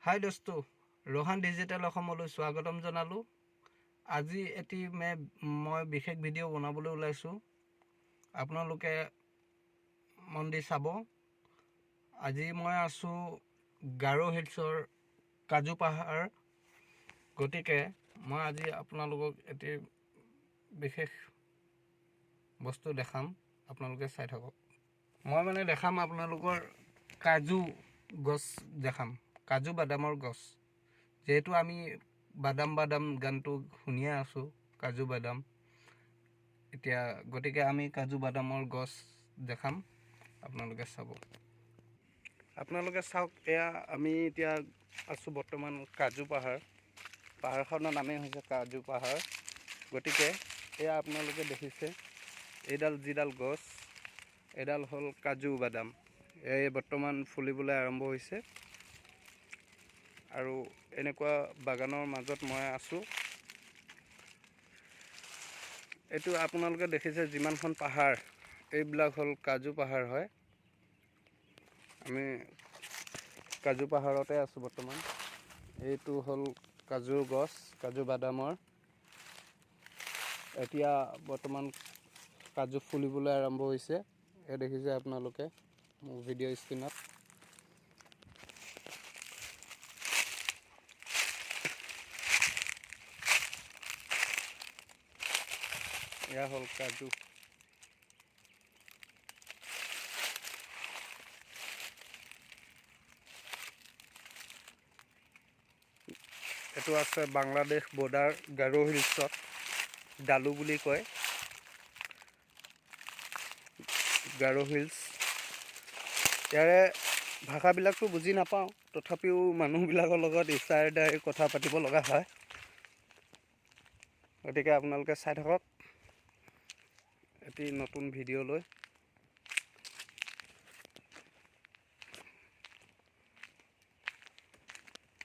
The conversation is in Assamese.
হাই দোস্তো, ৰোহান ডিজিটেল অসমলৈ স্বাগতম জনালোঁ। আজি মই বিশেষ ভিডিঅ' বনাবলৈ ওলাইছোঁ, আপোনালোকে মন দি চাব। আজি মই আছোঁ গাৰো হিলছৰ কাজু পাহাৰ। গতিকে মই আজি আপোনালোকক এটি বিশেষ বস্তু দেখাম, আপোনালোকে চাই থাকক। মই দেখাম আপোনালোকৰ কাজু গছ দেখাম, কাজু বাদামৰ গছ। যেহেতু আমি বাদাম গানটো শুনিয়ে আছোঁ, কাজু বাদাম। গতিকে আমি কাজু বাদামৰ গছ দেখাম, আপোনালোকে চাব। আপোনালোকে চাওক, আমি এতিয়া আছোঁ বৰ্তমান কাজু পাহাৰ। পাহাৰখনৰ নামেই হৈছে কাজু পাহাৰ। গতিকে আপোনালোকে দেখিছে, এইডাল যিডাল গছ, এডাল হ'ল কাজু বাদাম। বৰ্তমান ফুলিবলৈ আৰম্ভ হৈছে আৰু এনেকুৱা বাগানৰ মাজত মই আছোঁ। এইটো আপোনালোকে দেখিছে যিমানখন পাহাৰ, এইবিলাক হ'ল কাজু পাহাৰ হয়। আমি কাজু পাহাৰতে আছোঁ বৰ্তমান। এইটো হ'ল কাজুৰ গছ, কাজু বাদামৰ। এতিয়া বৰ্তমান কাজু ফুলিবলৈ আৰম্ভ হৈছে। দেখিছে আপোনালোকে মোৰ ভিডিঅ' স্ক্ৰীণত। এয়া হ'ল কাজু। এইটো আছে বাংলাদেশ বৰ্ডাৰ গাৰো হিলছত, ডালু বুলি কয়, গাৰো হিলছ। ইয়াৰে ভাষাবিলাকতো বুজি নাপাওঁ, তথাপিও মানুহবিলাকৰ লগত ইশাৰে কথা পাতিব লগা হয়। গতিকে আপোনালোকে চাই থাকক এটি নতুন ভিডিঅ' লৈ।